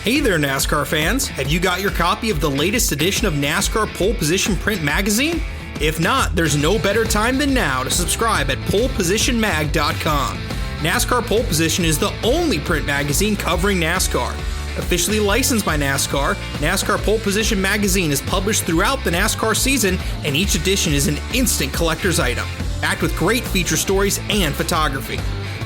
Hey there, NASCAR fans. Have you got your copy of the latest edition of NASCAR Pole Position Print Magazine? If not, there's no better time than now to subscribe at polepositionmag.com. NASCAR Pole Position is the only print magazine covering NASCAR. Officially licensed by NASCAR, NASCAR Pole Position Magazine is published throughout the NASCAR season, and each edition is an instant collector's item, packed with great feature stories and photography.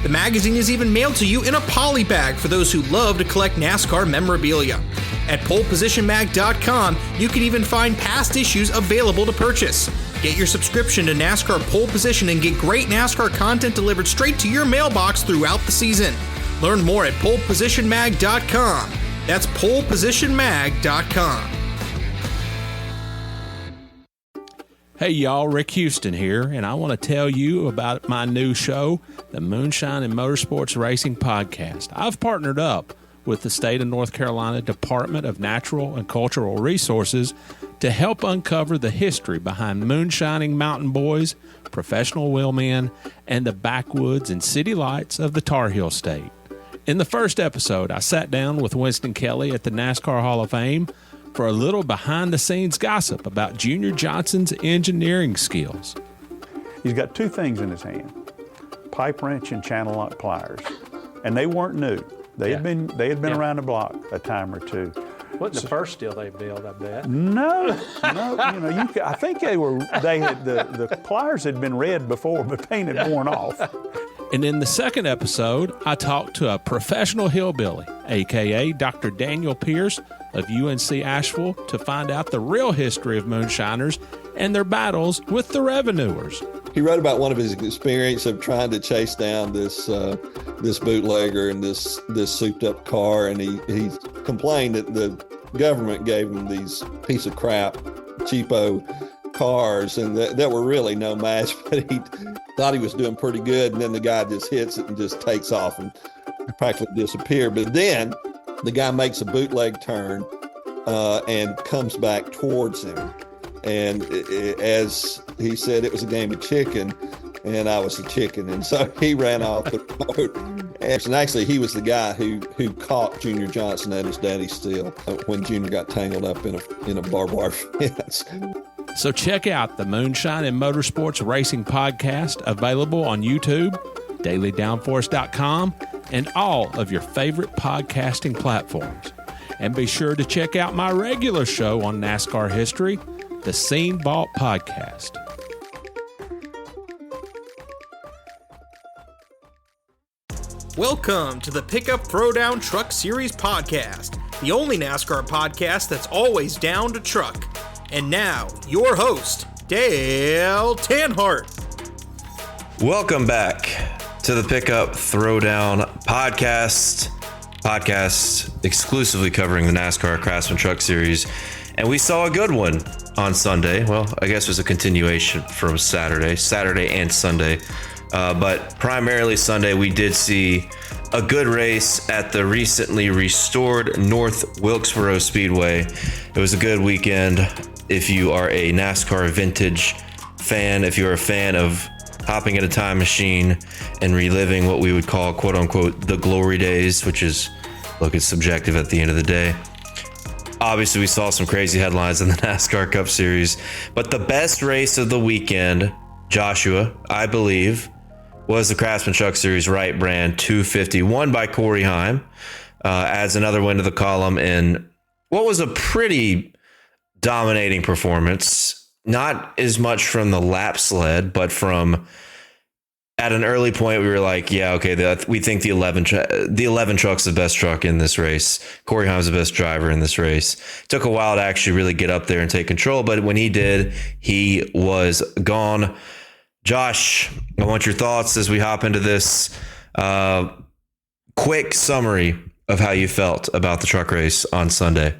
The magazine is even mailed to you in a poly bag for those who love to collect NASCAR memorabilia. At polepositionmag.com, you can even find past issues available to purchase. Get your subscription to NASCAR Pole Position and get great NASCAR content delivered straight to your mailbox throughout the season. Learn more at polepositionmag.com. That's polepositionmag.com. Hey y'all, Rick Houston here, and I want to tell you about my new show, the Moonshine and Motorsports Racing Podcast. I've partnered up with the state of North Carolina Department of Natural and Cultural Resources to help uncover the history behind moonshining mountain boys, professional wheelmen, and the backwoods and city lights of the Tar Heel State. In the first episode, I sat down with Winston Kelly at the NASCAR Hall of Fame for a little behind-the-scenes gossip about Junior Johnson's engineering skills. He's got two things in his hand, pipe wrench and channel lock pliers, and they weren't new. They had been around the block a time or two. Wasn't the first steel they built, I bet. No. I think the pliers had been red before, but paint had worn off. And in the second episode, I talked to a professional hillbilly, a.k.a. Dr. Daniel Pierce of UNC Asheville, to find out the real history of moonshiners and their battles with the revenuers. He wrote about one of his experience of trying to chase down this bootlegger in this souped-up car, and he complained that the government gave him these piece of crap, cheapo cars, and that were really no match, but he thought he was doing pretty good, and then the guy just hits it and just takes off and practically disappear. But then the guy makes a bootleg turn and comes back towards him. And as he said, it was a game of chicken, and I was the chicken. And so he ran off the road. And actually, he was the guy who caught Junior Johnson at his daddy's steel when Junior got tangled up in a barbed wire fence. So check out the Moonshine and Motorsports Racing Podcast, available on YouTube, dailydownforce.com, and all of your favorite podcasting platforms. And be sure to check out my regular show on NASCAR history, the Scene Vault Podcast. Welcome to the Pickup Throwdown Truck Series podcast, the only NASCAR podcast that's always down to truck. And now, your host, Dale Tanhardt. Welcome back to the Pickup Throwdown podcast exclusively covering the NASCAR Craftsman Truck Series. And we saw a good one on Sunday. Well, I guess it was a continuation from Saturday and Sunday. But primarily Sunday, we did see a good race at the recently restored North Wilkesboro Speedway. It was a good weekend. If you are a NASCAR vintage fan, if you're a fan of hopping in a time machine and reliving what we would call, quote unquote, the glory days, which is, look, it's subjective at the end of the day. Obviously, we saw some crazy headlines in the NASCAR Cup Series, but the best race of the weekend, Joshua, I believe, was the Craftsman Truck Series Wright Brand 250, won by Corey Heim, adds another win to the column in what was a pretty dominating performance. Not as much from the lap sled, but from at an early point, we were like, yeah, okay, we think the 11 truck's the best truck in this race. Corey Heim's the best driver in this race. Took a while to actually really get up there and take control, but when he did, he was gone. Josh, I want your thoughts as we hop into this quick summary of how you felt about the truck race on Sunday.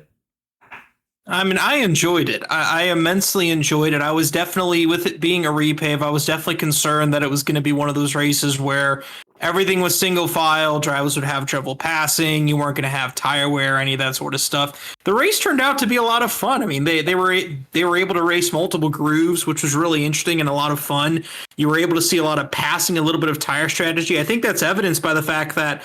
I mean, I enjoyed it. I immensely enjoyed it. I was definitely, with it being a repave, I was definitely concerned that it was going to be one of those races where everything was single file. Drivers would have trouble passing. You weren't going to have tire wear, any of that sort of stuff. The race turned out to be a lot of fun. I mean, they were able to race multiple grooves, which was really interesting and a lot of fun. You were able to see a lot of passing, a little bit of tire strategy. I think that's evidenced by the fact that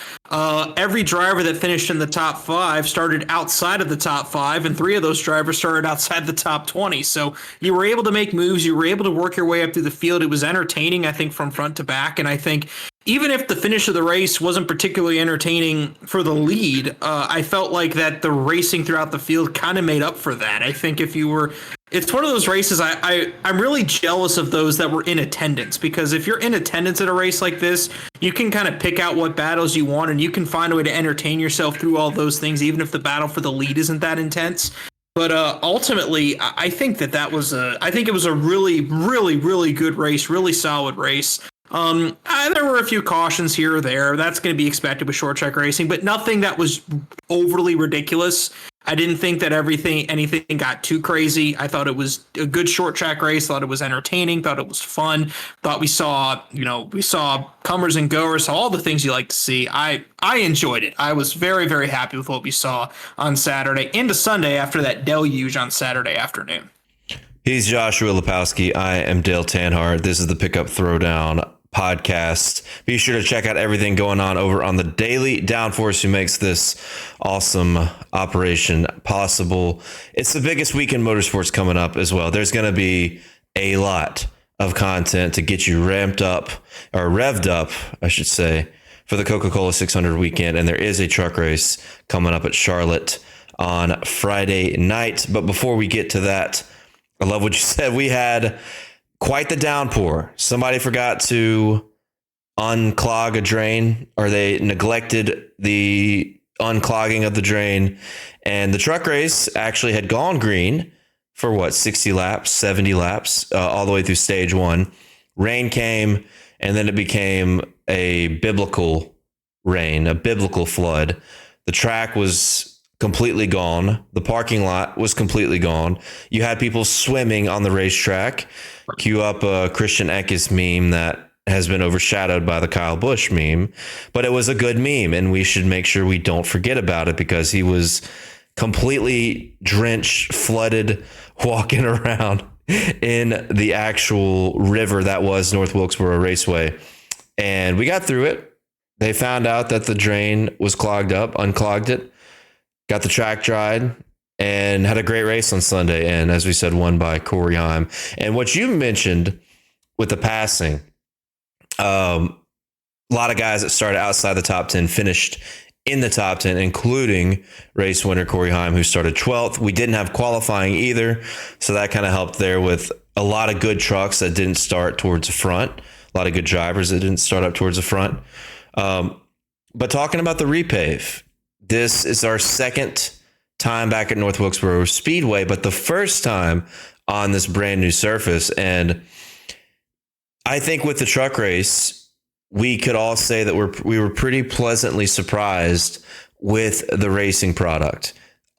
every driver that finished in the top 5 started outside of the top 5, and 3 of those drivers started outside the top 20. So you were able to make moves. You were able to work your way up through the field. It was entertaining, I think, from front to back. And I think even if the finish of the race wasn't particularly entertaining for the lead, I felt like that the racing throughout the field kind of made up for that. I think it's one of those races I'm really jealous of those that were in attendance, because if you're in attendance at a race like this, you can kind of pick out what battles you want and you can find a way to entertain yourself through all those things, even if the battle for the lead isn't that intense. But ultimately, I think it was a really, really, really good race, really solid race. There were a few cautions here or there. That's going to be expected with short track racing, but nothing that was overly ridiculous. I didn't think that anything got too crazy. I thought it was a good short track race. Thought it was entertaining. Thought it was fun. Thought we saw comers and goers, all the things you like to see. I enjoyed it. I was very, very happy with what we saw on Saturday into Sunday after that deluge on Saturday afternoon. He's Joshua Lipowski. I am Dale Tanhardt. This is the Pickup Throwdown podcast. Be sure to check out everything going on over on the Daily Downforce, who makes this awesome operation possible. It's the biggest week in motorsports coming up as well. There's going to be a lot of content to get you revved up, I should say, for the Coca-Cola 600 weekend. And there is a truck race coming up at Charlotte on Friday night. But before we get to that, I love what you said. We had quite the downpour. Somebody forgot to unclog a drain, or they neglected the unclogging of the drain. And the truck race actually had gone green for 60 laps, 70 laps, all the way through stage 1. Rain came, and then it became a biblical rain, a biblical flood. The track was completely gone. The parking lot was completely gone. You had people swimming on the racetrack. Cue up a Christian Eckes meme that has been overshadowed by the Kyle Busch meme, but it was a good meme, and we should make sure we don't forget about it, because he was completely drenched, flooded, walking around in the actual river that was North Wilkesboro Raceway. And we got through it. They found out that the drain was clogged up, unclogged it, got the track dried, and had a great race on Sunday. And as we said, won by Corey Heim. And what you mentioned with the passing, a lot of guys that started outside the top 10 finished in the top 10, including race winner Corey Heim, who started 12th. We didn't have qualifying either, so that kind of helped there, with a lot of good trucks that didn't start towards the front, a lot of good drivers that didn't start up towards the front. But talking about the repave, this is our second time back at North Wilkesboro Speedway, but the first time on this brand new surface. And I think with the truck race, we could all say that we were pretty pleasantly surprised with the racing product.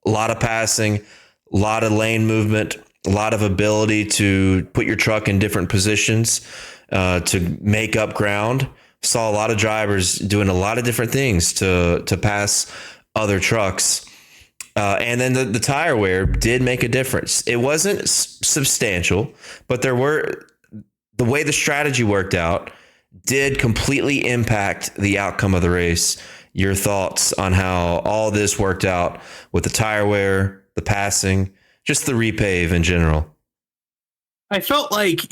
A lot of passing, a lot of lane movement, a lot of ability to put your truck in different positions to make up ground. Saw a lot of drivers doing a lot of different things to pass other trucks. And then the tire wear did make a difference. It wasn't substantial, but the way the strategy worked out did completely impact the outcome of the race. Your thoughts on how all this worked out with the tire wear, the passing, just the repave in general? I felt like, I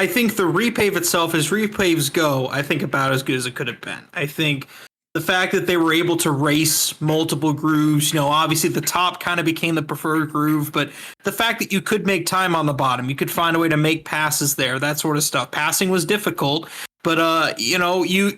think the repave itself, as repaves go, I think about as good as it could have been. I think the fact that they were able to race multiple grooves, obviously the top kind of became the preferred groove, but the fact that you could make time on the bottom, you could find a way to make passes there, that sort of stuff. Passing was difficult, but you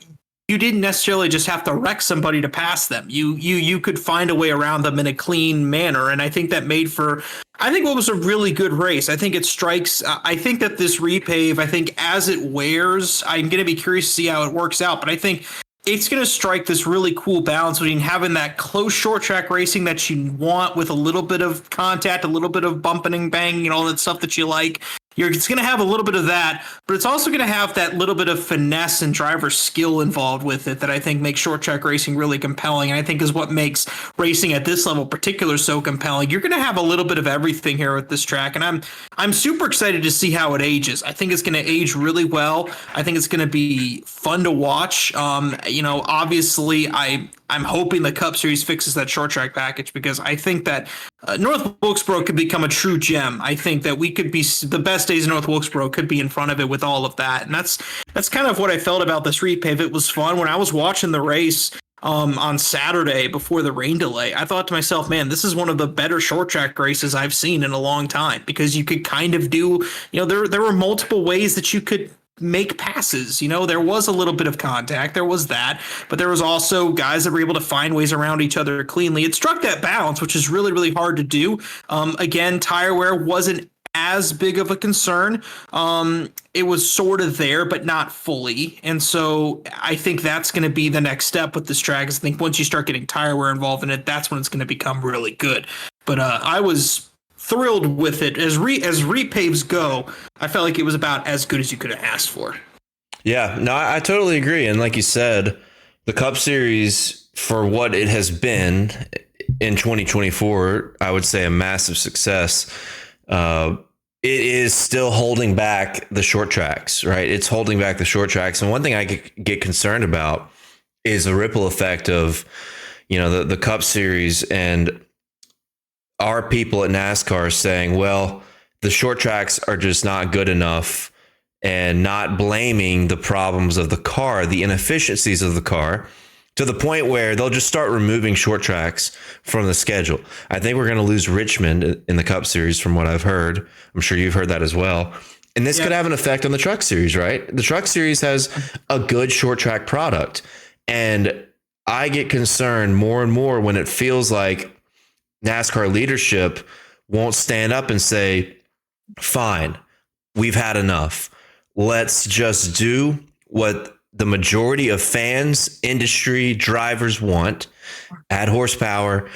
didn't necessarily just have to wreck somebody to pass them. You could find a way around them in a clean manner, and I think that made for, I think, what was a really good race. I think it strikes. I think that this repave, as it wears, I'm going to be curious to see how it works out, but I think it's going to strike this really cool balance between having that close short track racing that you want with a little bit of contact, a little bit of bumping and banging, all that stuff that you like. It's going to have a little bit of that, but it's also going to have that little bit of finesse and driver skill involved with it that I think makes short track racing really compelling, and I think is what makes racing at this level particular so compelling. You're going to have a little bit of everything here with this track, and I'm super excited to see how it ages. I think it's going to age really well. I think it's going to be fun to watch. Obviously, I'm hoping the Cup Series fixes that short track package, because I think that North Wilkesboro could become a true gem. I think that we could be the best days in North Wilkesboro could be in front of it with all of that. And that's kind of what I felt about this repave. It was fun. When I was watching the race on Saturday before the rain delay, I thought to myself, man, this is one of the better short track races I've seen in a long time, because you could kind of do, there were multiple ways that you could make passes. There was a little bit of contact, there was that, but there was also guys that were able to find ways around each other cleanly. It struck that balance, which is really, really hard to do. Again, tire wear wasn't as big of a concern. It was sort of there, but not fully. And so I think that's going to be the next step with this track. I think once you start getting tire wear involved in it, that's when it's going to become really good. But I was thrilled with it. As repaves go, I felt like it was about as good as you could have asked for. Yeah, no, I totally agree. And like you said, the Cup Series, for what it has been in 2024, I would say a massive success. It is still holding back the short tracks, right? It's holding back the short tracks. And one thing I get concerned about is the ripple effect of, the Cup Series and our people at NASCAR saying, well, the short tracks are just not good enough, and not blaming the problems of the car, the inefficiencies of the car, to the point where they'll just start removing short tracks from the schedule. I think we're going to lose Richmond in the Cup Series, from what I've heard. I'm sure you've heard that as well. And this could have an effect on the Truck Series, right? The Truck Series has a good short track product. And I get concerned more and more when it feels like NASCAR leadership won't stand up and say, fine, we've had enough. Let's just do what the majority of fans, industry, drivers want, add horsepower,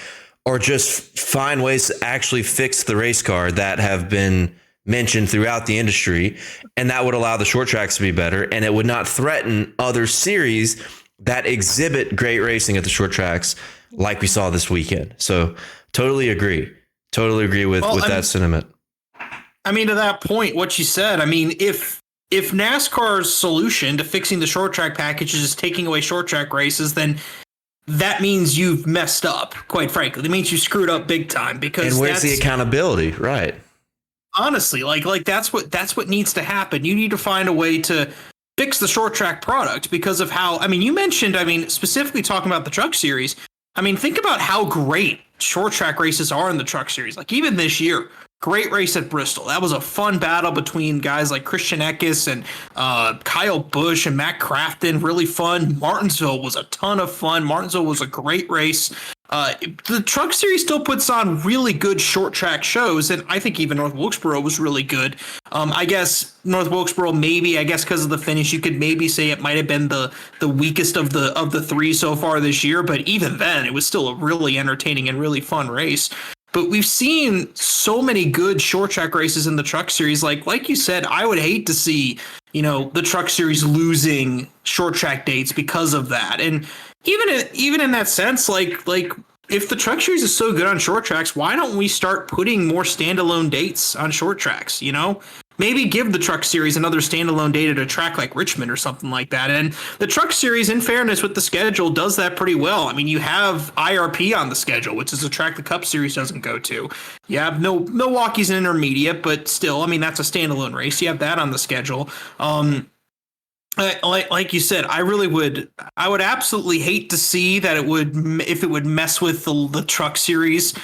or just find ways to actually fix the race car that have been mentioned throughout the industry. And that would allow the short tracks to be better, and it would not threaten other series that exhibit great racing at the short tracks like we saw this weekend. So totally agree with that sentiment. To that point, what you said, if NASCAR's solution to fixing the short track package is just taking away short track races, then that means you've messed up, quite frankly. It means you screwed up big time, because and where's the accountability? Right. Honestly, like that's what needs to happen. You need to find a way to fix the short track product, because of how, you mentioned, specifically talking about the Truck Series. Think about how great short track races are in the Truck Series. Like even this year, great race at Bristol. That was a fun battle between guys like Christian Eckes and Kyle Busch and Matt Crafton. Really fun. Martinsville was a ton of fun. Martinsville was a great race. The Truck Series still puts on really good short track shows, and I think even North Wilkesboro was really good. I guess North Wilkesboro, because of the finish, you could maybe say it might have been the weakest of the three so far this year, but even then, it was still a really entertaining and really fun race. But we've seen so many good short track races in the Truck Series. Like you said, I would hate to see, the Truck Series losing short track dates because of that. And even in that sense, like if the Truck Series is so good on short tracks, why don't we start putting more standalone dates on short tracks? Maybe give the Truck Series another standalone date at a track like Richmond or something like that. And the Truck Series, in fairness with the schedule, does that pretty well. You have IRP on the schedule, which is a track the Cup Series doesn't go to. You have Milwaukee's an intermediate, but still, that's a standalone race. You have that on the schedule. Like you said, I would absolutely hate to see that if it would mess with the Truck Series,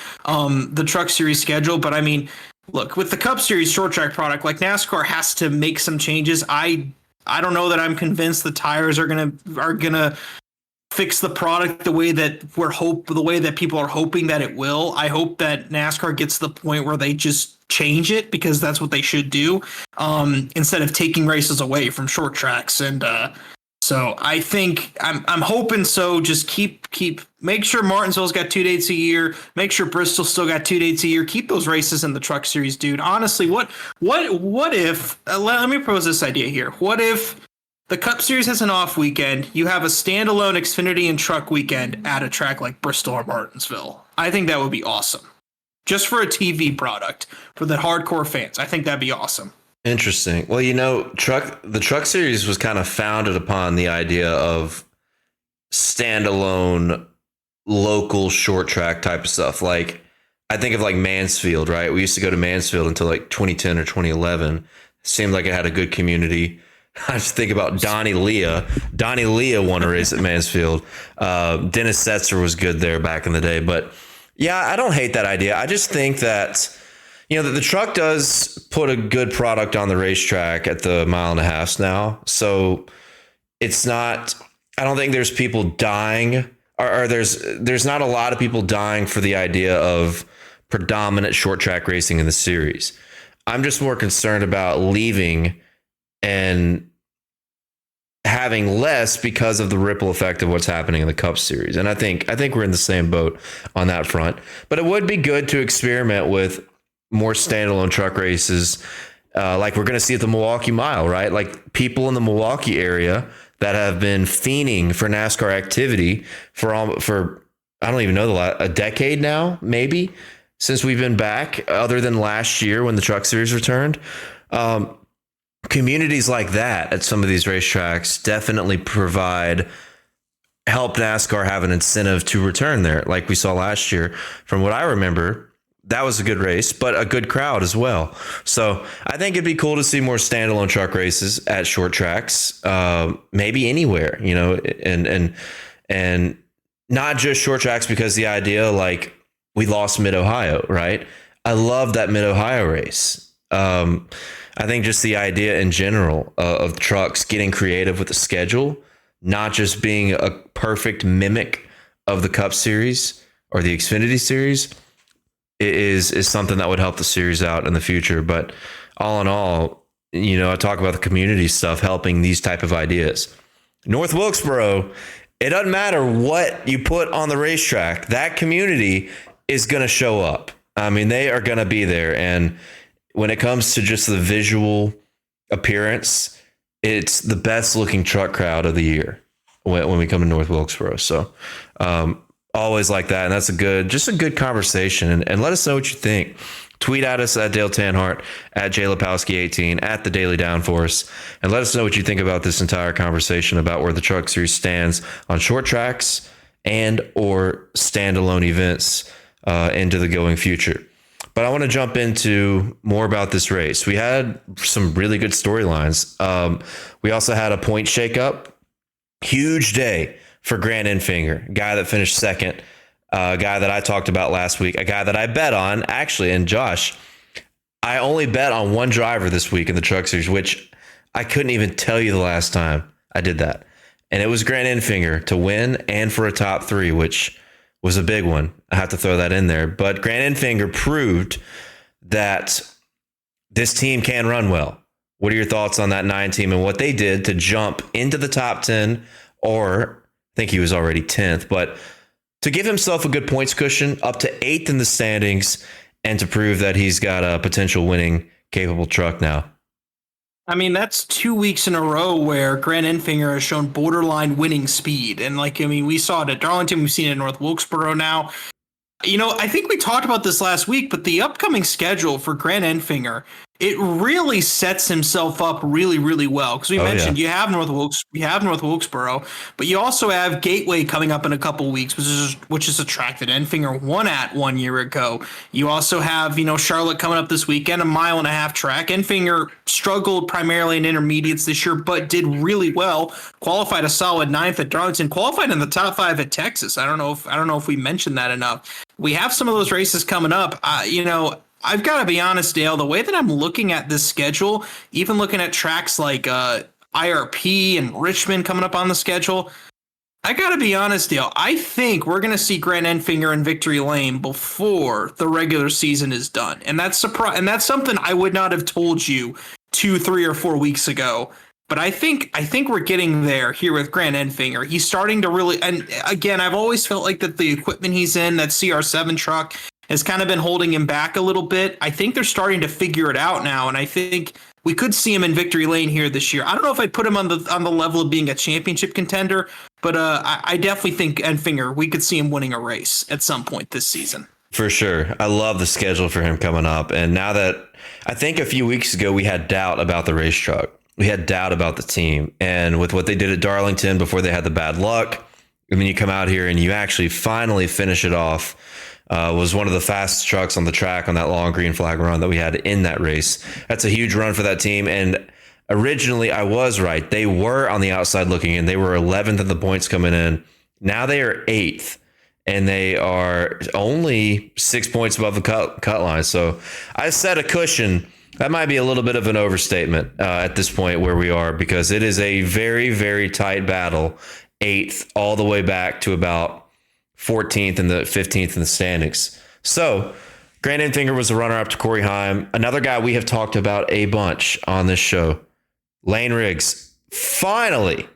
schedule. But look, with the Cup Series short track product, like NASCAR has to make some changes. I don't know that I'm convinced the tires are gonna fix the product the way that people are hoping that it will. I hope that NASCAR gets to the point where they just change it, because that's what they should do, instead of taking races away from short tracks. And So I think I'm hoping so. Just make sure Martinsville's got 2 dates a year. Make sure Bristol's still got 2 dates a year. Keep those races in the Truck Series, dude. Honestly, what if? Let me propose this idea here. What if the Cup Series has an off weekend? You have a standalone Xfinity and Truck weekend at a track like Bristol or Martinsville. I think that would be awesome. Just for a TV product for the hardcore fans, I think that'd be awesome. Interesting. Well, the Truck Series was kind of founded upon the idea of standalone local short track type of stuff. Like, I think of like Mansfield, right? We used to go to Mansfield until like 2010 or 2011. Seemed like it had a good community. I just think about Donnie Leah. Donnie Leah won a race at Mansfield. Dennis Setzer was good there back in the day. But yeah, I don't hate that idea. I just think that, that the truck does put a good product on the racetrack at the 1.5 miles now. So it's not, I don't think there's people dying or there's not a lot of people dying for the idea of predominant short track racing in the series. I'm just more concerned about leaving and having less because of the ripple effect of what's happening in the Cup Series. And I think we're in the same boat on that front. But it would be good to experiment with more standalone truck races, like we're going to see at the Milwaukee Mile, right? Like people in the Milwaukee area that have been fiending for NASCAR activity for I don't even know, a decade now, maybe, since we've been back, other than last year when the Truck Series returned. Communities like that at some of these racetracks definitely help NASCAR have an incentive to return there. Like we saw last year, from what I remember, that was a good race, but a good crowd as well. So I think it'd be cool to see more standalone truck races at short tracks, maybe anywhere, and not just short tracks, because the idea, like, we lost Mid-Ohio, right? I love that Mid-Ohio race. I think just the idea in general of trucks getting creative with the schedule, not just being a perfect mimic of the Cup Series or the Xfinity Series, is something that would help the series out in the future. But all in all, I talk about the community stuff helping these type of ideas. North Wilkesboro, it doesn't matter what you put on the racetrack, that community is going to show up. I mean, they are going to be there. And when it comes to just the visual appearance, it's the best looking truck crowd of the year when we come to North Wilkesboro. So, always like that. And that's a good conversation. And let us know what you think. Tweet at us at Dale Tanhardt, at J Lipowski 18, at the Daily Downforce, and let us know what you think about this entire conversation about where the Truck Series stands on short tracks and or standalone events into the going future. But I want to jump into more about this race. We had some really good storylines. We also had a point shakeup. Huge day for Grant Enfinger, guy that finished second, a guy that I talked about last week, a guy that I bet on, actually. And Josh, I only bet on one driver this week in the Truck Series, which I couldn't even tell you the last time I did that. And it was Grant Enfinger to win and for a top three, which was a big one. I have to throw that in there. But Grant Enfinger proved that this team can run well. What are your thoughts on that 9 team and what they did to jump into the top 10, or I think he was already 10th, but to give himself a good points cushion up to 8th in the standings and to prove that he's got a potential winning capable truck now? I mean, that's 2 weeks in a row where Grant Enfinger has shown borderline winning speed. And we saw it at Darlington. We've seen it in North Wilkesboro now. I think we talked about this last week, but the upcoming schedule for Grant Enfinger, it really sets himself up really, really well. Because we mentioned you have North Wilkesboro, but you also have Gateway coming up in a couple weeks, which is a track that Enfinger won at 1 year ago. You also have, Charlotte coming up this weekend, a 1.5 mile track. Enfinger struggled primarily in intermediates this year, but did really well. Qualified a solid 9th at Darlington, qualified in the top 5 at Texas. I don't know if we mentioned that enough. We have some of those races coming up. I've got to be honest, Dale, the way that I'm looking at this schedule, even looking at tracks like IRP and Richmond coming up on the schedule, I got to be honest, Dale, I think we're going to see Grant Enfinger in victory lane before the regular season is done. And that's something I would not have told you 2, 3, or 4 weeks ago But I think we're getting there here with Grant Enfinger. He's starting to really, and again, I've always felt like that the equipment he's in, that CR7 truck, has kind of been holding him back a little bit. I think they're starting to figure it out now, and I think we could see him in victory lane here this year. I don't know if I'd put him on the level of being a championship contender, but I definitely think Enfinger, we could see him winning a race at some point this season. For sure. I love the schedule for him coming up. And now that I think a few weeks ago we had doubt about the race truck. We had doubt about the team. And with what they did at Darlington before they had the bad luck, I mean, you come out here and you actually finally finish it off. Was one of the fastest trucks on the track on that long green flag run that we had in that race. That's a huge run for that team. And originally I was right. They were on the outside looking in. They were 11th in the points coming in. Now they are 8th. And they are only 6 points above the cut line. So I set a cushion. That might be a little bit of an overstatement at this point where we are, because it is a very, very tight battle. 8th all the way back to about 14th and the 15th in the standings. So Grant Enfinger was the runner-up to Corey Heim. Another guy we have talked about a bunch on this show. Lane Riggs finally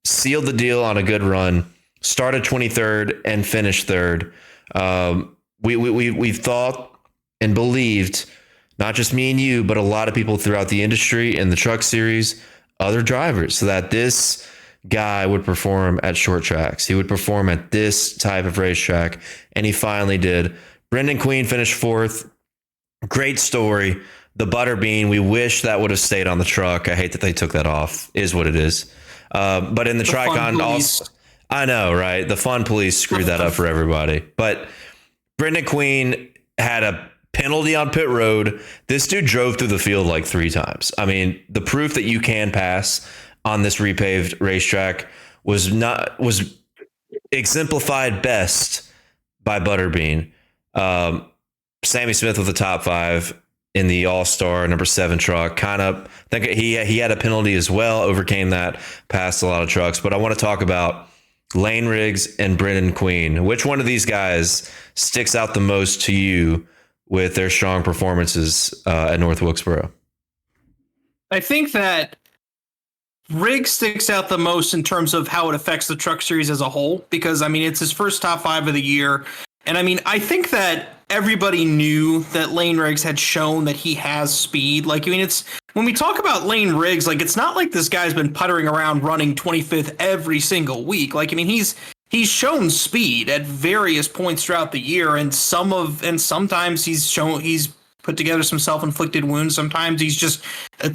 sealed the deal on a good run. Started 23rd and finished 3rd. We've thought and believed, not just me and you, but a lot of people throughout the industry and the truck series, other drivers, so that this guy would perform at short tracks. He would perform at this type of racetrack, and he finally did. Brendan Queen finished 4th. Great story. The Butterbean, we wish that would have stayed on the truck. I hate that they took that off, is what it is. But in the Tricon also... I know, right? The fun police screwed that up for everybody. But Brendan Queen had a penalty on pit road. This dude drove through the field like 3 times. I mean, the proof that you can pass on this repaved racetrack was exemplified best by Butterbean. Sammy Smith with the top 5 in the All-Star number 7 truck. Kind of, I think he had a penalty as well, overcame that, passed a lot of trucks. But I want to talk about Lane Riggs and Brendan Queen. Which one of these guys sticks out the most to you with their strong performances at North Wilkesboro? I think that Riggs sticks out the most in terms of how it affects the truck series as a whole, because, I mean, it's his first top 5 of the year. And I mean, I think that everybody knew that Lane Riggs had shown that he has speed. Like, I mean, it's when we talk about Lane Riggs, like, it's not like this guy's been puttering around running 25th every single week. Like, I mean, he's shown speed at various points throughout the year, and sometimes he's put together some self-inflicted wounds. Sometimes he's just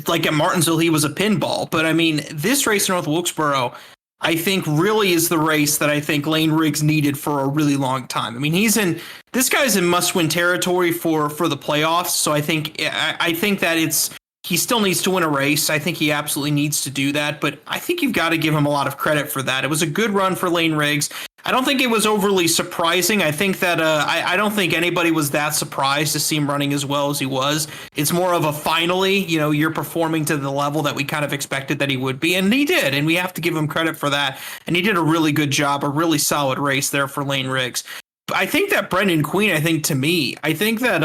like at Martinsville, he was a pinball. But I mean, this race in North Wilkesboro, I think, really is the race that I think Lane Riggs needed for a really long time. I mean, this guy's in must-win territory for the playoffs. So I think that he still needs to win a race. I think he absolutely needs to do that. But I think you've got to give him a lot of credit for that. It was a good run for Lane Riggs. I don't think it was overly surprising. I think that I don't think anybody was that surprised to see him running as well as he was. It's more of a finally, you're performing to the level that we kind of expected that he would be. And he did. And we have to give him credit for that. And he did a really good job, a really solid race there for Lane Riggs. But I think that Brendan Queen, I think that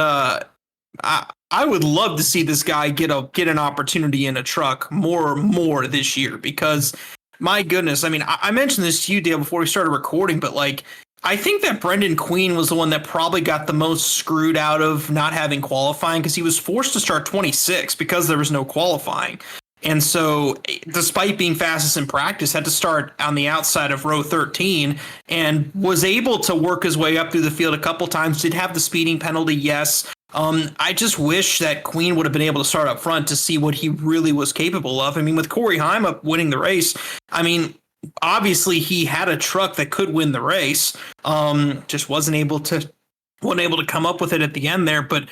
I would love to see this guy get an opportunity in a truck more this year, because my goodness, I mean, I mentioned this to you, Dale, before we started recording, but like, I think that Brendan Queen was the one that probably got the most screwed out of not having qualifying, because he was forced to start 26 because there was no qualifying. And so, despite being fastest in practice, had to start on the outside of row 13 and was able to work his way up through the field a couple times. Did have the speeding penalty, yes. I just wish that Queen would have been able to start up front to see what he really was capable of. I mean, with Corey Heim up winning the race, I mean, obviously he had a truck that could win the race. Just wasn't able to come up with it at the end there. But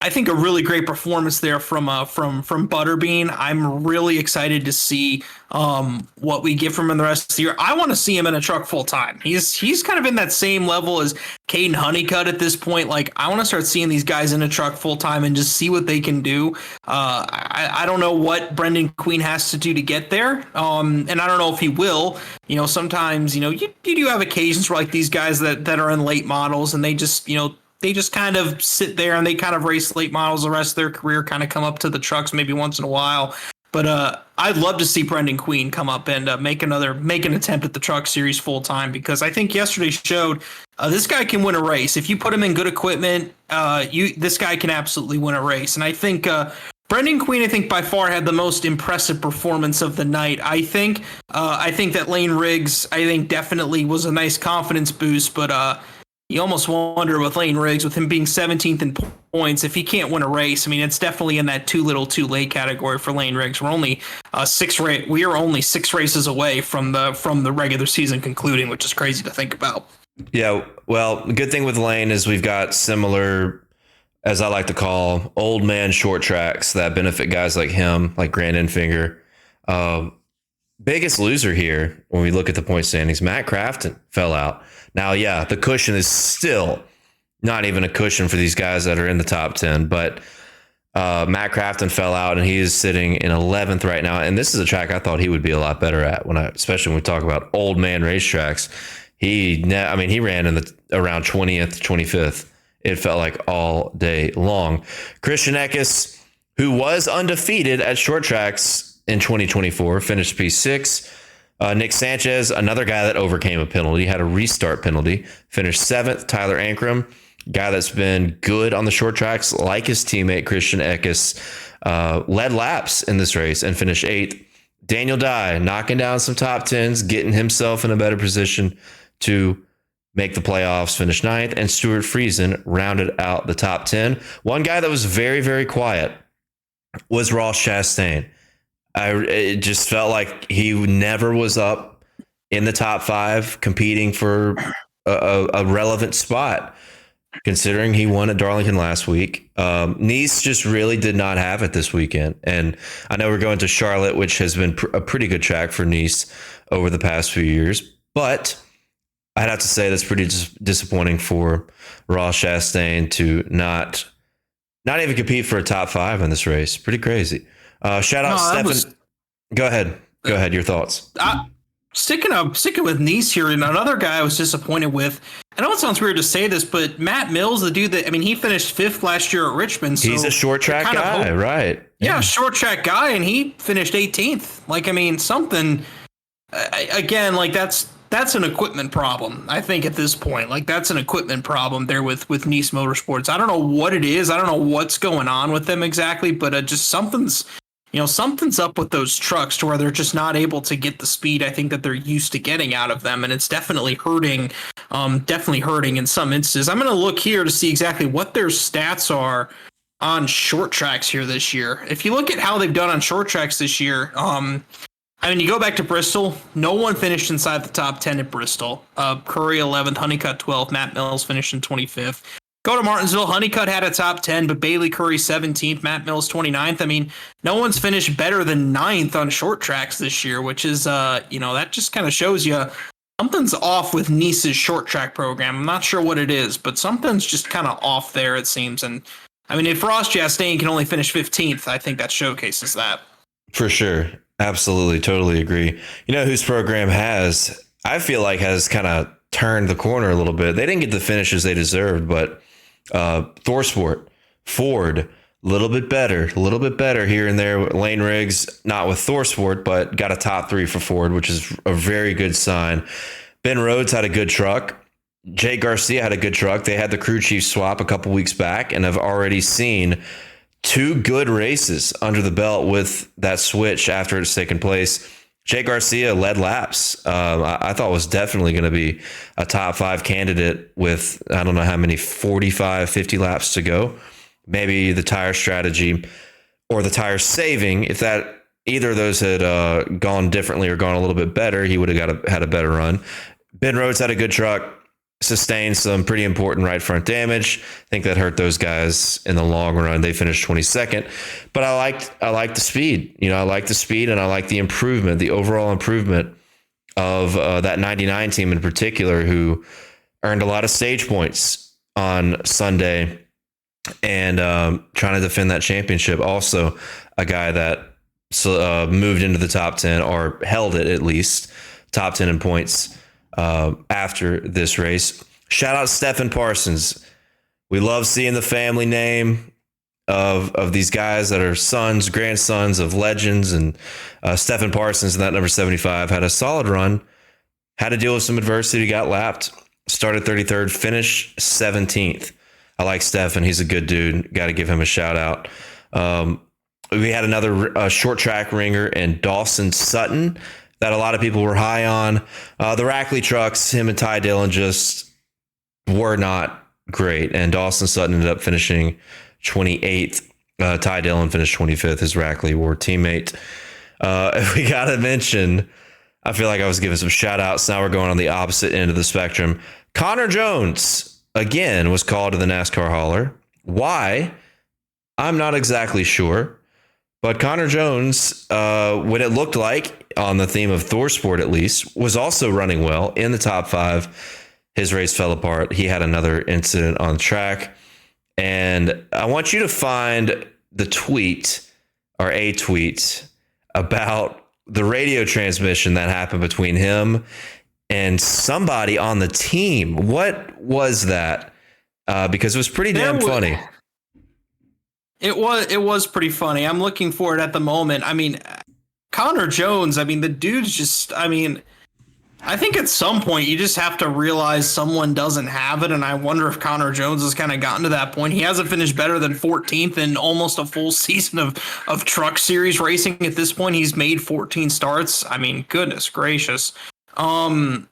I think a really great performance there from Butterbean. I'm really excited to see what we get from him the rest of the year. I want to see him in a truck full time. He's kind of in that same level as Caden Honeycutt at this point. Like, I want to start seeing these guys in a truck full time and just see what they can do. I don't know what Brendan Queen has to do to get there, and I don't know if he will. Sometimes you do have occasions where like these guys that are in late models and they just kind of sit there and they kind of race late models the rest of their career, kind of come up to the trucks maybe once in a while. But I'd love to see Brendan Queen come up and make an attempt at the Truck Series full time, because I think yesterday showed this guy can win a race. If you put him in good equipment, this guy can absolutely win a race. And I think Brendan Queen, I think by far had the most impressive performance of the night. I think that Lane Riggs, I think definitely was a nice confidence boost, but you almost wonder with Lane Riggs, with him being 17th in points, if he can't win a race. I mean, it's definitely in that too little, too late category for Lane Riggs. We're only we are only 6 races away from the regular season concluding, which is crazy to think about. Yeah, well, the good thing with Lane is we've got similar, as I like to call, old man short tracks that benefit guys like him, like Grant Enfinger. Biggest loser here when we look at the point standings, Matt Crafton fell out. Now, yeah, the cushion is still not even a cushion for these guys that are in the top 10, but Matt Crafton fell out, and he is sitting in 11th right now. And this is a track I thought he would be a lot better at, especially when we talk about old man racetracks. He ran in around 20th, 25th. It felt like all day long. Christian Eckes, who was undefeated at short tracks in 2024, finished P6. Nick Sanchez, another guy that overcame a penalty, had a restart penalty, finished 7th. Tyler Ankrum, guy that's been good on the short tracks, like his teammate Christian Eckes, led laps in this race and finished 8th. Daniel Dye knocking down some top 10s, getting himself in a better position to make the playoffs, finish 9th, and Stuart Friesen rounded out the top 10. One guy that was very, very quiet was Ross Chastain. It just felt like he never was up in the top 5 competing for a relevant spot, considering he won at Darlington last week. Nice just really did not have it this weekend. And I know we're going to Charlotte, which has been a pretty good track for Nice over the past few years, but I'd have to say that's pretty disappointing for Ross Chastain to not even compete for a top 5 in this race. Pretty crazy. Shout out Stefan. Go ahead. Your thoughts. Sticking with Nice here, and another guy I was disappointed with. I know it sounds weird to say this, but Matt Mills, the dude he finished 5th last year at Richmond. So he's a short track guy, right? Yeah, short track guy, and he finished 18th. Something. Again, that's an equipment problem. I think at this point, that's an equipment problem there with Nice Motorsports. I don't know what it is. I don't know what's going on with them exactly, but just something's up with those trucks to where they're just not able to get the speed I think that they're used to getting out of them, and it's definitely hurting. Definitely hurting in some instances. I'm going to look here to see exactly what their stats are on short tracks here this year. If you look at how they've done on short tracks this year, you go back to Bristol, no one finished inside the top 10 at Bristol. Curry 11th, Honeycutt 12th, Matt Mills finished in 25th. Go to Martinsville, Honeycutt had a top 10, but Bailey Curry 17th, Matt Mills 29th. No one's finished better than 9th on short tracks this year, which is, that just kind of shows you something's off with Nice's short track program. I'm not sure what it is, but something's just kind of off there, it seems. And if Ross Chastain can only finish 15th, I think that showcases that. For sure. Absolutely. Totally agree. You know whose program I feel like has kind of turned the corner a little bit. They didn't get the finishes they deserved, but ThorSport, Ford, a little bit better here and there. Lane Riggs, not with ThorSport, but got a top 3 for Ford, which is a very good sign. Ben Rhodes had a good truck. Jake Garcia had a good truck. They had the crew chief swap a couple weeks back and have already seen 2 good races under the belt with that switch after it's taken place. Jake Garcia led laps. I thought was definitely going to be a top 5 candidate with, I don't know how many, 45, 50 laps to go. Maybe the tire strategy or the tire saving, if that either of those had gone differently or gone a little bit better, he would have had a better run. Ben Rhodes had a good truck, sustained some pretty important right front damage. I think that hurt those guys in the long run. They finished 22nd, but I liked the speed. I like the speed, and I like the improvement, the overall improvement of that 99 team in particular, who earned a lot of stage points on Sunday and trying to defend that championship. Also, a guy that moved into the top 10 or held it at least top 10 in points after this race. Shout out Stephen Parsons. We love seeing the family name of these guys that are sons, grandsons of legends, and Stephen Parsons in that number 75 had a solid run, had to deal with some adversity, got lapped, started 33rd, finished 17th. I like Stephen. He's a good dude. Got to give him a shout out. We had another short track ringer in Dawson Sutton that a lot of people were high on. The Rackley trucks, him and Ty Dillon just were not great. And Dawson Sutton ended up finishing 28th. Ty Dillon finished 25th, his Rackley War teammate. We got to mention, I feel like I was giving some shout outs. Now we're going on the opposite end of the spectrum. Connor Jones, again, was called to the NASCAR hauler. Why? I'm not exactly sure. But Connor Jones, when it looked like, on the theme of Thor Sport at least, was also running well in the top 5. His race fell apart. He had another incident on track. And I want you to find the tweet, or a tweet, about the radio transmission that happened between him and somebody on the team. What was that? Because it was pretty damn funny. It was pretty funny. I'm looking for it at the moment. I mean, Connor Jones, I mean, the dude's just, I mean, I think at some point you just have to realize someone doesn't have it. And I wonder if Connor Jones has kind of gotten to that point. He hasn't finished better than 14th in almost a full season of Truck Series racing. At this point, he's made 14 starts. I mean, goodness gracious. But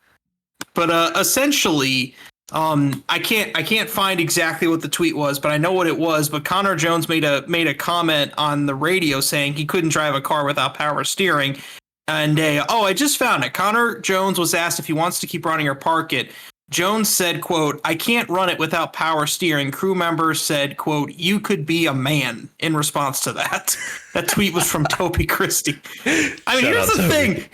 essentially, I can't find exactly what the tweet was, but I know what it was. But Connor Jones made a comment on the radio saying he couldn't drive a car without power steering. And I just found it. Connor Jones was asked if he wants to keep running or park it. Jones said, quote, "I can't run it without power steering." Crew members said, quote, "You could be a man," in response to that. That tweet was from Toby Christie. I mean, here's the thing.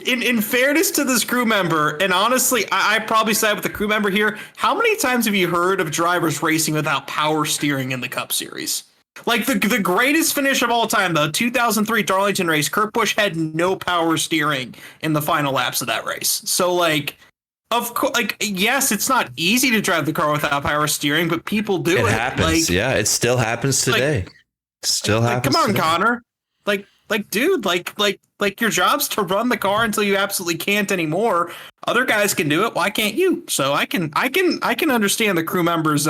In fairness to this crew member, and honestly, I probably side with the crew member here. How many times have you heard of drivers racing without power steering in the Cup Series? Like the greatest finish of all time, the 2003 Darlington race, Kurt Busch had no power steering in the final laps of that race. So like, of course, like, yes, it's not easy to drive the car without power steering, but people do it. It happens. Yeah, it still happens today. Still happens. Come on, today. Connor. Dude, your job's to run the car until you absolutely can't anymore. Other guys can do it. Why can't you? So I can understand the crew member's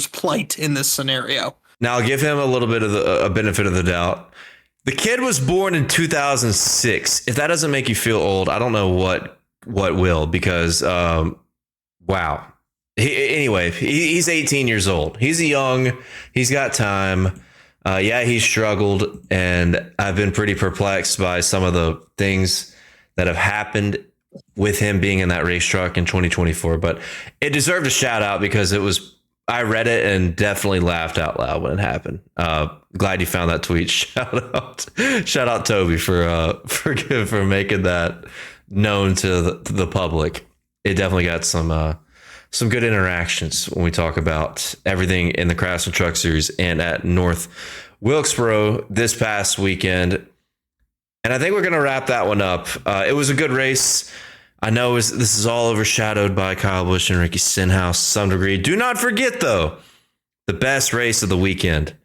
plight in this scenario. Now I'll give him a little bit of a benefit of the doubt. The kid was born in 2006. If that doesn't make you feel old, I don't know what will, because wow. He's 18 years old. He's young. He's got time. He struggled, and I've been pretty perplexed by some of the things that have happened with him being in that race truck in 2024. But it deserved a shout out because I read it and definitely laughed out loud when it happened. Glad you found that tweet. Shout out Toby for making that known to the public. It definitely got some good interactions when we talk about everything in the Craftsman Truck Series and at North Wilkesboro this past weekend. And I think we're going to wrap that one up. It was a good race. I know this is all overshadowed by Kyle Busch and Ricky Stenhouse to some degree. Do not forget, though, the best race of the weekend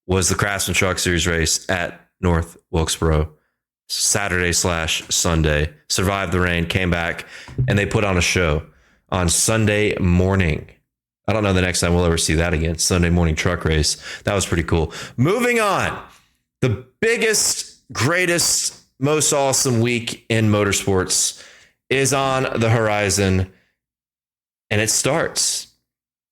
was the Craftsman Truck Series race at North Wilkesboro, Saturday/Sunday. Survived the rain, came back, and they put on a show on Sunday morning. I don't know the next time we'll ever see that again. Sunday morning truck race. That was pretty cool. Moving on. The biggest, greatest, most awesome week in motorsports is on the horizon, and it starts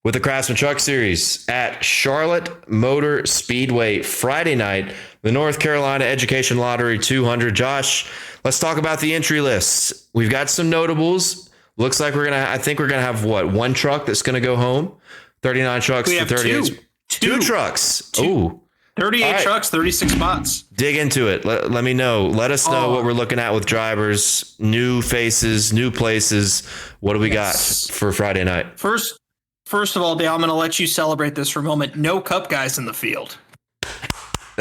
with the Craftsman Truck Series at Charlotte Motor Speedway Friday night, the North Carolina Education Lottery 200. Josh, let's talk about the entry lists. We've got some notables. Looks like I think we're gonna have one truck that's gonna go home. 39 trucks for 38. Two trucks. Ooh. 38 trucks, 36 spots. Dig into it. Let me know. Let us know what we're looking at with drivers, new faces, new places. What do we got for Friday night? First of all, Dale, I'm going to let you celebrate this for a moment. No Cup guys in the field.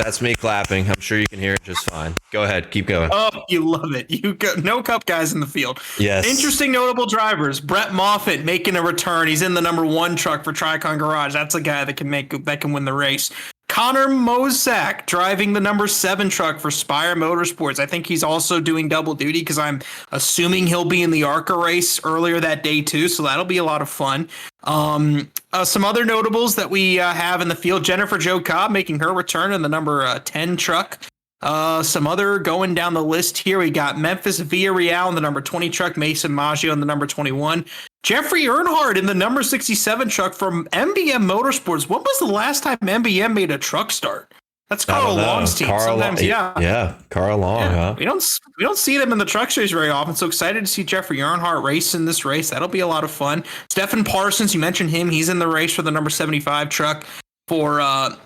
That's me clapping. I'm sure you can hear it just fine. Go ahead. Keep going. Oh, you love it. You go, no Cup guys in the field. Yes. Interesting notable drivers. Brett Moffitt making a return. He's in the number 1 truck for Tricon Garage. That's a guy that can win the race. Connor Mosak driving the number 7 truck for Spire Motorsports. I think he's also doing double duty because I'm assuming he'll be in the ARCA race earlier that day too, so that'll be a lot of fun. Some other notables that we have in the field: Jennifer Jo Cobb making her return in the number 10 truck. Some other going down the list here. We got Memphis Villarreal in the number 20 truck, Mason Maggio in the number 21, Jeffrey Earnhardt in the number 67 truck from MBM Motorsports. When was the last time MBM made a truck start? That's Carl Long's team. Sometimes, yeah, Carl Long. Yeah. Huh? We don't see them in the truck series very often. So excited to see Jeffrey Earnhardt race in this race. That'll be a lot of fun. Stephen Parsons, you mentioned him. He's in the race for the number 75 truck for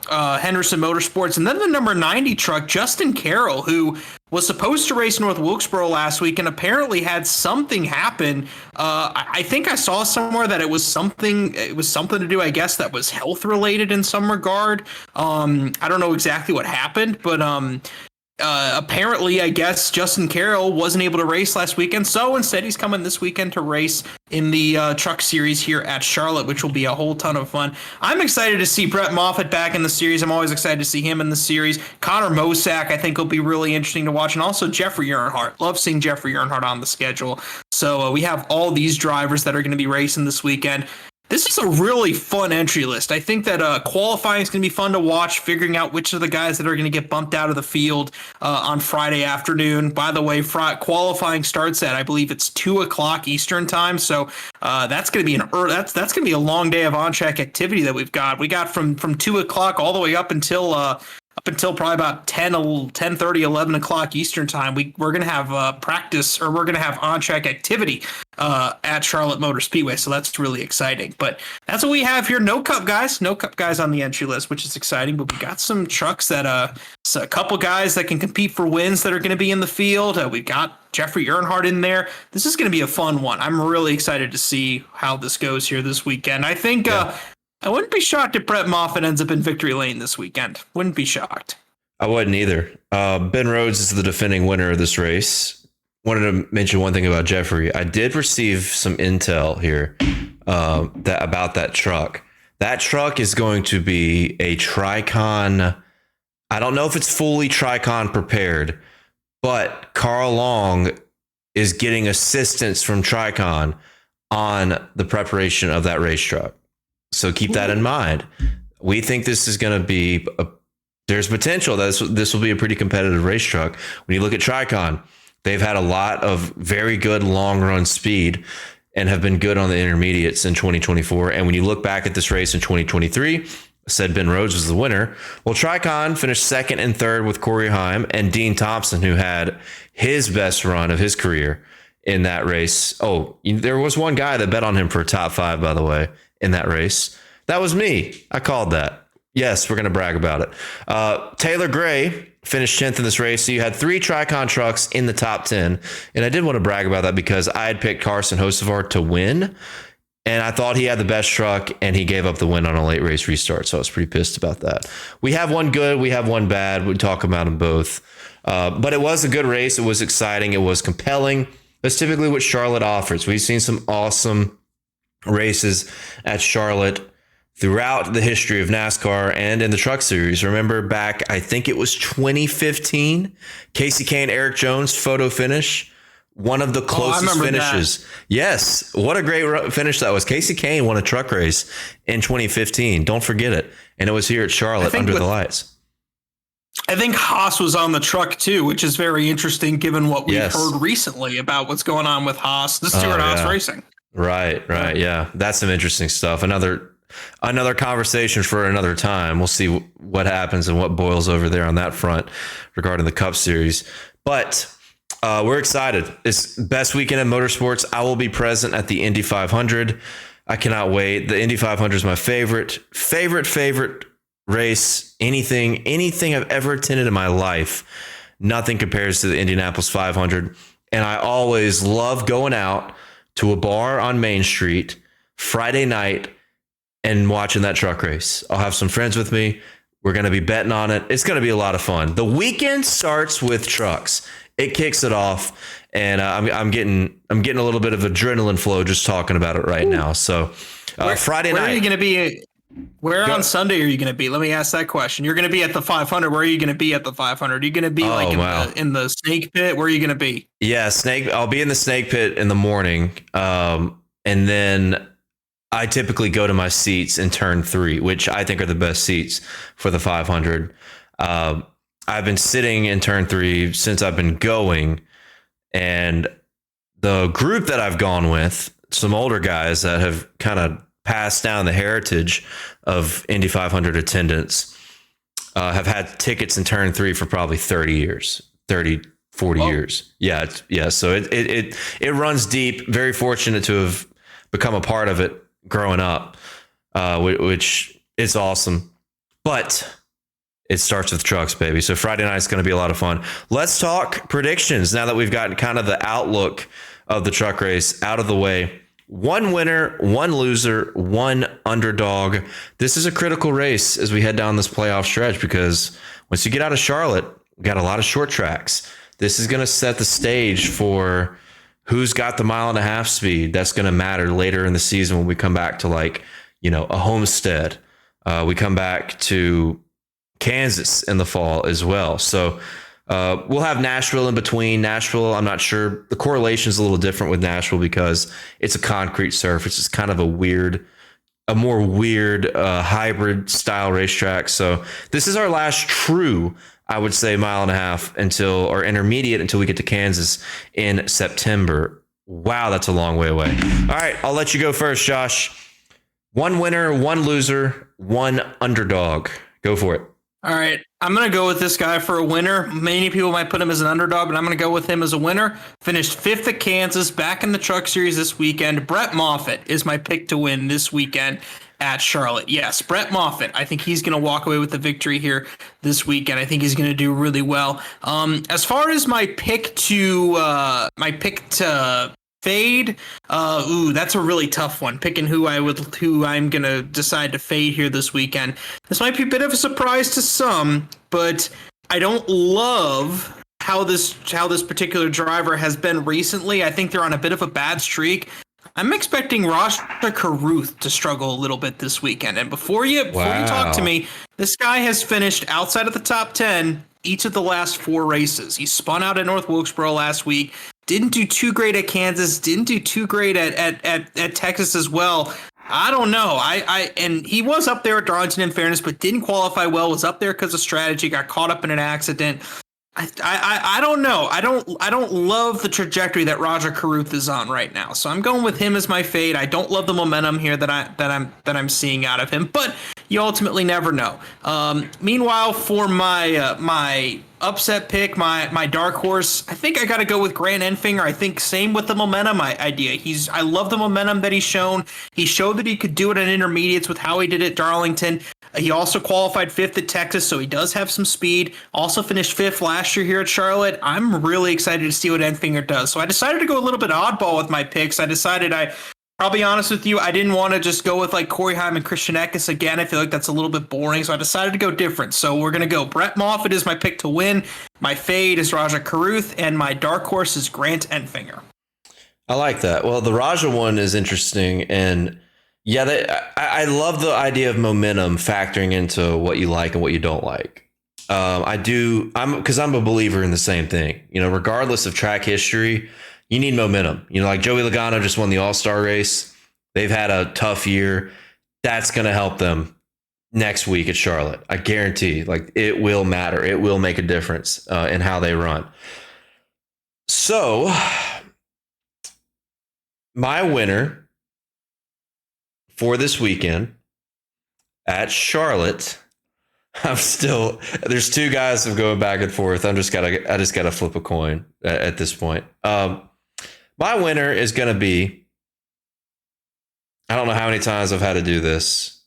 Henderson Motorsports. And then the number 90 truck, Justin Carroll, who was supposed to race North Wilkesboro last week and apparently had something happen. I think I saw somewhere that it was something to do, I guess, that was health related in some regard. I don't know exactly what happened, but apparently, I guess Justin Carroll wasn't able to race last weekend, so instead he's coming this weekend to race in the truck series here at Charlotte, which will be a whole ton of fun. I'm excited to see Brett Moffitt back in the series. I'm always excited to see him in the series. Connor Mosak, I think, will be really interesting to watch, and also Jeffrey Earnhardt. Love seeing Jeffrey Earnhardt on the schedule. So we have all these drivers that are going to be racing this weekend. This is a really fun entry list. I think that qualifying is going to be fun to watch, figuring out which of the guys that are going to get bumped out of the field on Friday afternoon. By the way, qualifying starts at, I believe it's 2:00 Eastern time. So that's going to be that's going to be a long day of on-track activity that we've got. We got from 2:00 all the way up until probably about 10:30, 11 o'clock Eastern time. We're going to have practice, or we're going to have on-track activity at Charlotte Motor Speedway. So that's really exciting. But that's what we have here. No Cup guys on the entry list, which is exciting. But we got some trucks that so a couple guys that can compete for wins that are going to be in the field. We've got Jeffrey Earnhardt in there. This is going to be a fun one. I'm really excited to see how this goes here this weekend. I think I wouldn't be shocked if Brett Moffitt ends up in victory lane this weekend. Wouldn't be shocked. I wouldn't either. Ben Rhodes is the defending winner of this race. Wanted to mention one thing about Jeffrey. I did receive some intel here about that truck. That truck is going to be a Tricon. I don't know if it's fully Tricon prepared, but Carl Long is getting assistance from Tricon on the preparation of that race truck. So keep that in mind. We think this is going to be there's potential that this will be a pretty competitive race truck. When you look at Tricon, they've had a lot of very good long run speed and have been good on the intermediates in 2024. And when you look back at this race in 2023, I said Ben Rhodes was the winner. Well, Tricon finished second and third with Corey Heim and Dean Thompson, who had his best run of his career in that race. Oh, there was one guy that bet on him for a top 5, by the way, in that race. That was me. I called that. Yes, we're going to brag about it. Taylor Gray finished 10th in this race. So you had 3 Tricon trucks in the top 10. And I did want to brag about that because I had picked Carson Hocevar to win. And I thought he had the best truck, and he gave up the win on a late race restart. So I was pretty pissed about that. We have one good. We have one bad. We'll talk about them both. But it was a good race. It was exciting. It was compelling. That's typically what Charlotte offers. We've seen some awesome races at Charlotte throughout the history of NASCAR and in the truck series. Remember back, I think it was 2015, Casey Kane, Eric Jones photo finish, one of the closest finishes. That. Yes, what a great finish that was. Casey Kane won a truck race in 2015. Don't forget it. And it was here at Charlotte under the lights. I think Haas was on the truck too, which is very interesting given what we've heard recently about what's going on with Haas, the Stewart Haas Racing. Right. Yeah. That's some interesting stuff. Another conversation for another time. We'll see what happens and what boils over there on that front regarding the Cup Series. But we're excited. It's best weekend in motorsports. I will be present at the Indy 500. I cannot wait. The Indy 500 is my favorite race. Anything I've ever attended in my life. Nothing compares to the Indianapolis 500. And I always love going out to a bar on Main Street Friday night and watching that truck race. I'll have some friends with me. We're going to be betting on it. It's going to be a lot of fun. The weekend starts with trucks. It kicks it off, and I'm getting a little bit of adrenaline flow just talking about it right now. So Friday night. Where are you going to be? Where on Sunday are you going to be? Let me ask that question. You're going to be at the 500. Where are you going to be at the 500? Are you going to be in the snake pit? Where are you going to be? Yeah, I'll be in the snake pit in the morning, and then I typically go to my seats in turn 3, which I think are the best seats for the 500. I've been sitting in turn 3 since I've been going, and the group that I've gone with, some older guys that have kind of passed down the heritage of Indy 500 attendance, have had tickets in turn 3 for probably 40 years. Yeah. So it runs deep. Very fortunate to have become a part of it growing up, which is awesome. But it starts with trucks, baby. So Friday night is going to be a lot of fun. Let's talk predictions now that we've gotten kind of the outlook of the truck race out of the way. 1 winner, 1 loser, 1 underdog. This is a critical race as we head down this playoff stretch, because once you get out of Charlotte, we got a lot of short tracks. This is going to set the stage for who's got the 1.5 mile speed. That's going to matter later in the season when we come back to a Homestead. We come back to Kansas in the fall as well. So we'll have Nashville in between. Nashville, I'm not sure. The correlation is a little different with Nashville because it's a concrete surface. It's kind of a more weird hybrid style racetrack. So this is our last true, I would say, 1.5 mile or intermediate until we get to Kansas in September. Wow, that's a long way away. All right, I'll let you go first, Josh. 1 winner, 1 loser, 1 underdog. Go for it. All right, I'm going to go with this guy for a winner. Many people might put him as an underdog, but I'm going to go with him as a winner. Finished 5th at Kansas, back in the Truck Series this weekend. Brett Moffitt is my pick to win this weekend at Charlotte. Yes, Brett Moffitt. I think he's going to walk away with the victory here this weekend. I think he's going to do really well. As far as my pick to fade, that's a really tough one. Picking who I'm gonna decide to fade here this weekend. This might be a bit of a surprise to some, but I don't love how this particular driver has been recently. I think they're on a bit of a bad streak. I'm expecting Rajah Caruth to struggle a little bit this weekend. And before you talk to me, this guy has finished outside of the top 10 each of the last 4 races. He spun out at North Wilkesboro last week. Didn't do too great at Kansas. Didn't do too great at Texas as well. I don't know. And he was up there at Darlington in fairness, but didn't qualify well. Was up there because of strategy. Got caught up in an accident. I don't know. I don't love the trajectory that Rajah Caruth is on right now. So I'm going with him as my fade. I don't love the momentum here that I'm seeing out of him, but you ultimately never know. Meanwhile, for my upset pick, my dark horse, I think I got to go with Grant Enfinger. I think same with the momentum idea. I love the momentum that he's shown. He showed that he could do it in intermediates with how he did at Darlington. He also qualified 5th at Texas, so he does have some speed. Also finished 5th last year here at Charlotte. I'm really excited to see what Enfinger does. So I decided to go a little bit oddball with my picks. I'll be honest with you, I didn't want to just go with like Corey Heim and Christian Eckes again. I feel like that's a little bit boring, so I decided to go different. So we're going to go Brett Moffitt is my pick to win. My fade is Rajah Caruth, and my dark horse is Grant Enfinger. I like that. Well, the Rajah one is interesting, and yeah, I love the idea of momentum factoring into what you like and what you don't like. Because I'm a believer in the same thing. Regardless of track history, you need momentum. Like Joey Logano just won the All-Star race. They've had a tough year. That's going to help them next week at Charlotte. I guarantee. Like, it will matter. It will make a difference in how they run. So, my winner for this weekend at Charlotte, there's 2 guys I'm going back and forth. I just gotta flip a coin at this point. My winner is going to be, I don't know how many times I've had to do this,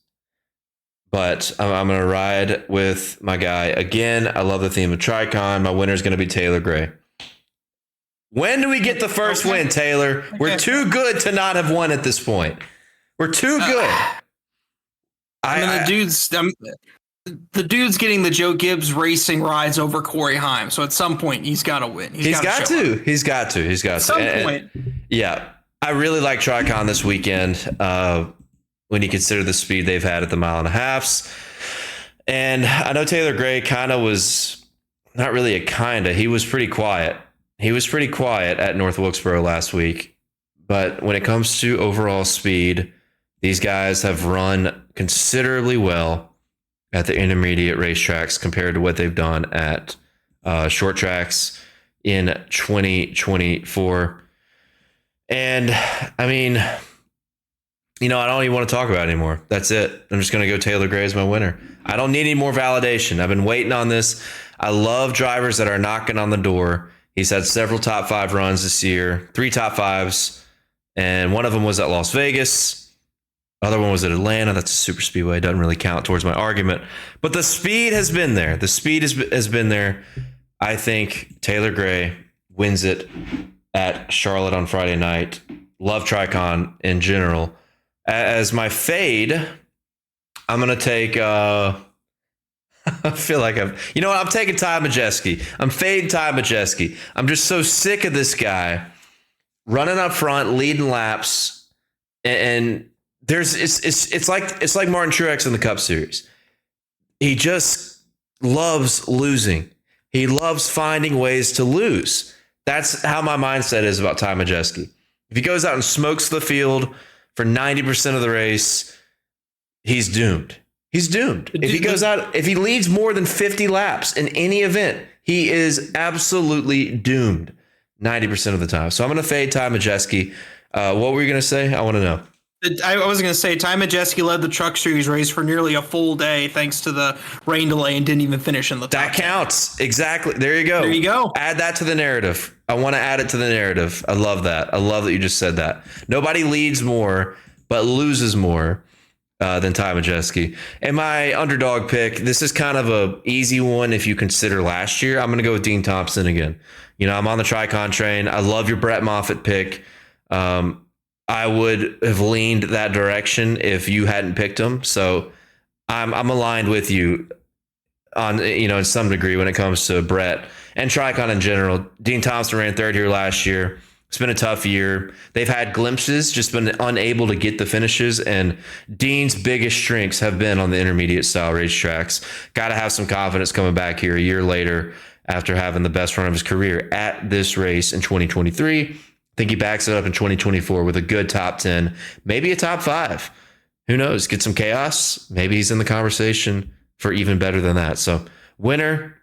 but I'm going to ride with my guy. Again, I love the theme of Tricon. My winner is going to be Taylor Gray. When do we get the first win, Taylor? We're too good to not have won at this point. We're too good. the dude's getting the Joe Gibbs racing rides over Corey Heim. So at some point, he's got to win. He's got to. He's got to. At some point. Yeah. I really like Tricon this weekend when you consider the speed they've had at the 1.5 miles. And I know Taylor Gray kind of was not really he was pretty quiet. He was pretty quiet at North Wilkesboro last week. But when it comes to overall speed, these guys have run considerably well at the intermediate racetracks compared to what they've done at short tracks in 2024. And I mean, I don't even want to talk about it anymore. That's it. I'm just going to go Taylor Gray as my winner. I don't need any more validation. I've been waiting on this. I love drivers that are knocking on the door. He's had several top 5 runs this year, 3 top 5s, and one of them was at Las Vegas. Other one was at Atlanta. That's a super speedway. It doesn't really count towards my argument. But the speed has been there. The speed has been there. I think Taylor Gray wins it at Charlotte on Friday night. Love Tricon in general. As my fade, I'm going to take... I feel like I'm taking Ty Majeski. I'm fading Ty Majeski. I'm just so sick of this guy running up front, leading laps, and it's like Martin Truex in the Cup Series. He just loves losing. He loves finding ways to lose. That's how my mindset is about Ty Majeski. If he goes out and smokes the field for 90% of the race, he's doomed. He's doomed. If he leads more than 50 laps in any event, he is absolutely doomed 90% of the time. So I'm going to fade Ty Majeski. What were you going to say? I want to know. I was going to say Ty Majeski led the Truck Series race for nearly a full day thanks to the rain delay and didn't even finish in the top. That counts. Exactly. There you go. There you go. Add that to the narrative. I want to add it to the narrative. I love that. I love that you just said that. Nobody leads more but loses more than Ty Majeski. And my underdog pick, this is kind of a easy one if you consider last year. I'm going to go with Dean Thompson again. I'm on the Tricon train. I love your Brett Moffitt pick. I would have leaned that direction if you hadn't picked him. So I'm aligned with you on, in some degree when it comes to Brett and Tricon in general. Dean Thompson ran 3rd here last year. It's been a tough year. They've had glimpses, just been unable to get the finishes. And Dean's biggest strengths have been on the intermediate style racetracks. Got to have some confidence coming back here a year later after having the best run of his career at this race in 2023. I think he backs it up in 2024 with a good top 10, maybe a top 5. Who knows? Get some chaos. Maybe he's in the conversation for even better than that. So winner,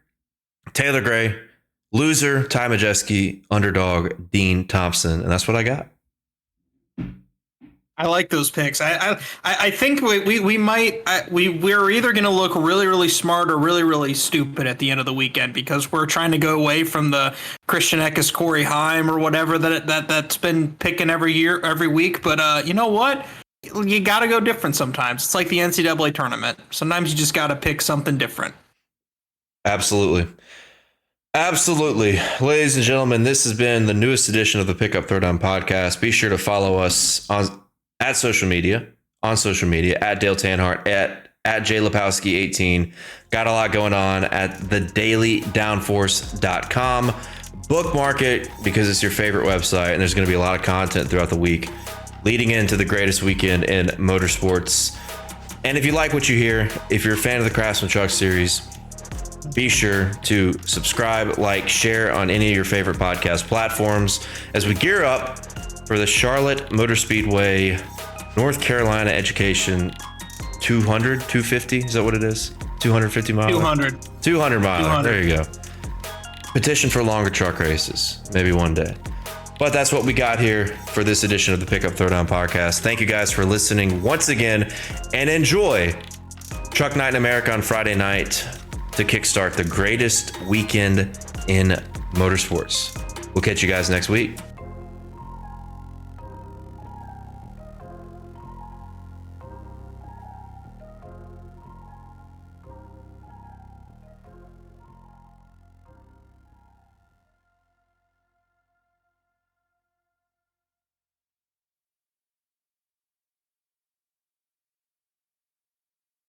Taylor Gray. Loser, Ty Majeski. Underdog, Dean Thompson. And that's what I got. I like those picks. I think we're either going to look really, really smart or really, really stupid at the end of the weekend because we're trying to go away from the Christian Eckes, Corey Heim or whatever that's been picking every week. But you know what? You got to go different sometimes. It's like the NCAA tournament. Sometimes you just got to pick something different. Absolutely. Absolutely. Ladies and gentlemen, this has been the newest edition of the Pickup Throwdown podcast. Be sure to follow us at social media, at Dale Tanhardt, at JLipowski18. Got a lot going on at thedailydownforce.com. Bookmark it because it's your favorite website and there's going to be a lot of content throughout the week leading into the greatest weekend in motorsports. And if you like what you hear, if you're a fan of the Craftsman Truck Series, be sure to subscribe, like, share on any of your favorite podcast platforms as we gear up for the Charlotte Motor Speedway North Carolina Education 250. Is that what it is? 250 miles? 200 miles. There you go. Petition for longer truck races. Maybe one day. But that's what we got here for this edition of the Pickup Throwdown podcast. Thank you guys for listening once again and enjoy Truck Night in America on Friday night to kickstart the greatest weekend in motorsports. We'll catch you guys next week.